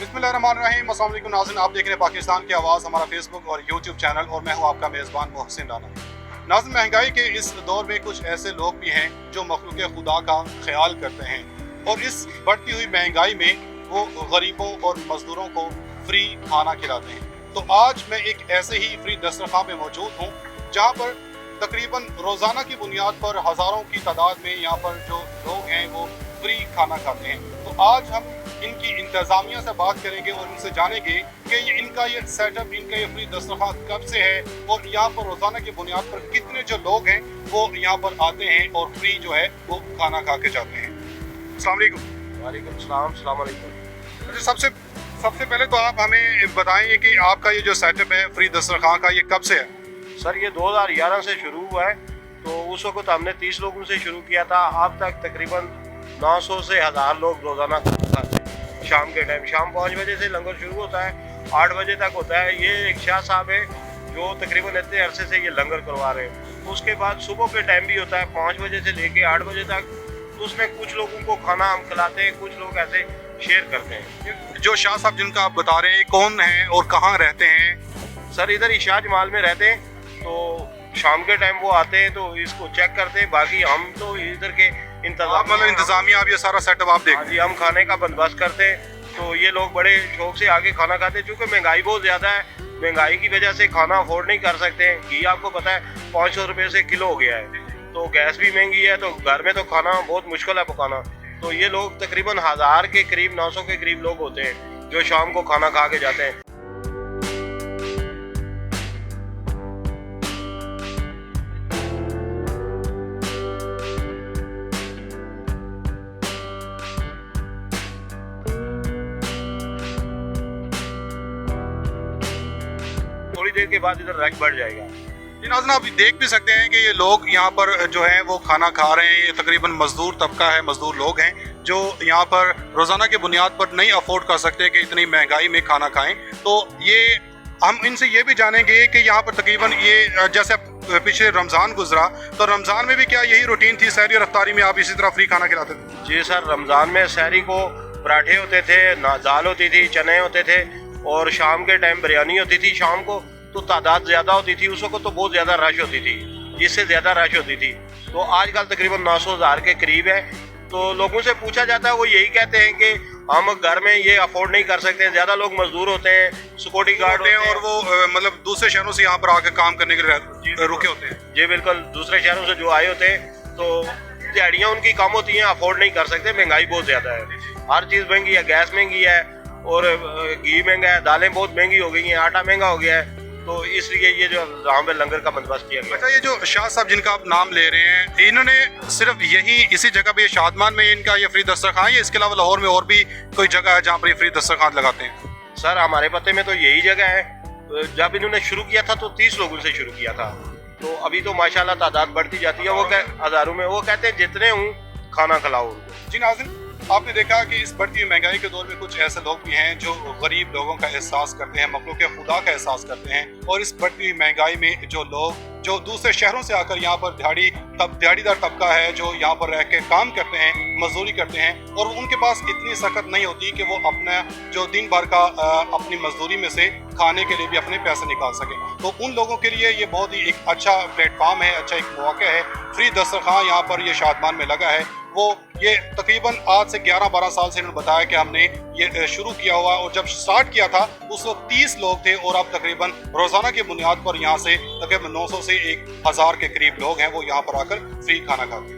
बिस्मिल्लाहिर्रहमानिर्रहीम। अस्सलाम वालेकुम नाज़रीन, आप देख रहे हैं पाकिस्तान की आवाज़, हमारा फेसबुक और यूट्यूब चैनल, और मैं हूं आपका मेज़बान मोहसिन राना। नाज़रीन, महंगाई के इस दौर में कुछ ऐसे लोग भी हैं जो मखलूक खुदा का ख्याल करते हैं और इस बढ़ती हुई महंगाई में वो गरीबों और मज़दूरों को फ्री खाना खिलाते हैं। तो आज मैं एक ऐसे ही फ्री दस्तरखान में मौजूद हूँ जहाँ पर तकरीबन रोज़ाना की बुनियाद पर हज़ारों की तादाद में यहाँ पर जो लोग हैं वो फ्री खाना खाते हैं। तो आज हम इनकी इंतज़ामिया से बात करेंगे और इनसे जानेंगे कि इनका ये सेटअप, इनका ये फ्री दस्तरखान कब से है और यहाँ पर रोज़ाना की बुनियाद पर कितने जो लोग हैं वो यहाँ पर आते हैं और फ्री जो है वो खाना खा के जाते हैं। अस्सलाम वालेकुम। वालेकुम सलाम। अस्सलाम वालेकुम। अच्छा, सबसे पहले तो आप हमें बताएं कि आपका ये जो सेटअप है फ्री दस्तरखान का, ये कब से है? सर, ये 2011 से शुरू हुआ है। तो उस वक्त हमने 30 लोगों से शुरू किया था। अब तक तकरीबन 900 से 1000 लोग रोज़ाना खाते हैं। शाम के टाइम, शाम 5 बजे से लंगर शुरू होता है, 8 बजे तक होता है। ये एक शाह साहब है जो तकरीबन इतने अरसे से ये लंगर करवा रहे हैं। उसके बाद सुबह के टाइम भी होता है 5 बजे से लेके 8 बजे तक। उसमें कुछ लोगों को खाना हम खिलाते हैं, कुछ लोग ऐसे शेयर करते हैं। जो शाह साहब जिनका आप बता रहे हैं कौन है और कहाँ रहते हैं? सर, इधर इशाह जमाल में रहते हैं। तो शाम के टाइम वो आते हैं तो इसको चेक करते हैं। बाकी हम तो इधर के इंतजामिया, आप ये सारा सेटअप आप देखते हैं? जी, हम खाने का बंदोबस्त करते हैं। तो ये लोग बड़े शौक से आके खाना खाते हैं। चूँकि महंगाई बहुत ज़्यादा है, महंगाई की वजह से खाना अफोर्ड नहीं कर सकते हैं। घी आपको पता है 500 रुपये से किलो हो गया है। तो गैस भी महंगी है, तो घर में तो खाना बहुत मुश्किल है पकाना। तो ये लोग तकरीबन 1000 के करीब, 900 के करीब लोग होते हैं जो शाम को खाना खा के जाते हैं। थोड़ी देर के बाद इधर रश बढ़ जाएगा। नाज़रीन, आप देख भी सकते हैं कि ये लोग यहाँ पर जो है वो खाना खा रहे हैं। ये तकरीबन मजदूर तबका है, मजदूर लोग हैं जो यहाँ पर रोज़ाना की बुनियाद पर नहीं अफोर्ड कर सकते कि इतनी महंगाई में खाना खाएं। तो ये हम इनसे ये भी जानेंगे कि यहाँ पर तकरीबन ये जैसे पिछले रमज़ान गुजरा, तो रमज़ान में भी क्या यही रूटीन थी? सहरी और अफ्तारी में आप इसी तरह फ्री खाना खिलाते थे? जी सर, रमज़ान में सहरी को पराठे होते थे, दाल होती थी, चने होते थे, और शाम के टाइम बिरयानी होती थी। शाम को तो तादाद ज़्यादा होती थी, उस वक्त तो बहुत ज़्यादा रश होती थी, इससे ज़्यादा रश होती थी। तो आजकल तकरीबन 900,000 के करीब है। तो लोगों से पूछा जाता है, वो यही कहते हैं कि हम घर में ये अफोर्ड नहीं कर सकते। ज़्यादा लोग मजदूर होते हैं, सिक्योरिटी गार्ड होते हैं, और वो मतलब दूसरे शहरों से यहाँ पर आकर काम करने के लिए रुके होते हैं। जी बिल्कुल, दूसरे शहरों से जो आए होते हैं, तो दिहाड़ियाँ उनकी कम होती हैं, अफोर्ड नहीं कर सकते। महंगाई बहुत ज़्यादा है, हर चीज़ महंगी है। गैस महंगी है और घी महंगा है, दालें बहुत महंगी हो गई हैं, आटा महंगा हो गया है। तो इसलिए ये जो यहाँ पे लंगर का बंदोबस्त किया गया। अच्छा, ये जो शाह साहब जिनका आप नाम ले रहे हैं, इन्होंने सिर्फ यही इसी जगह पे शादमान में इनका ये फ्री दस्तरखान है, इसके अलावा लाहौर में और भी कोई जगह है जहाँ पर ये फ्री दस्तरखान लगाते हैं? सर, हमारे पते में तो यही जगह है। जब इन्होंने शुरू किया था तो 30 लोगों से शुरू किया था। तो अभी तो माशाल्लाह तादाद बढ़ती जाती है। वो हज़ारों में, वो कहते हैं जितने हूँ खाना खिलाओ उनको। जी नाज़रीन, आपने देखा कि इस बढ़ती हुई महंगाई के दौर में कुछ ऐसे लोग भी हैं जो गरीब लोगों का एहसास करते हैं, मखलूक खुदा का एहसास करते हैं। और इस बढ़ती हुई महंगाई में जो लोग जो दूसरे शहरों से आकर यहाँ पर दिहाड़ीदार तबका है जो यहाँ पर रह के काम करते हैं, मजदूरी करते हैं, और उनके पास इतनी सख्त नहीं होती कि वो अपना जो दिन भर का अपनी मजदूरी में से खाने के लिए भी अपने पैसे निकाल सकें। तो उन लोगों के लिए ये बहुत ही एक अच्छा प्लेटफॉर्म है, अच्छा एक मौका है। फ्री दस्तरखान यहाँ पर ये शादमान में लगा है। वो ये तकरीबन आज से 11-12 साल से इन्होंने बताया कि हमने ये शुरू किया हुआ, और जब स्टार्ट किया था उस वक्त 30 लोग थे, और अब तकरीबन रोज़ाना की बुनियाद पर यहाँ से तकरीबन 900 से 1000 के करीब लोग हैं वो यहाँ पर आकर फ्री खाना खाते हैं।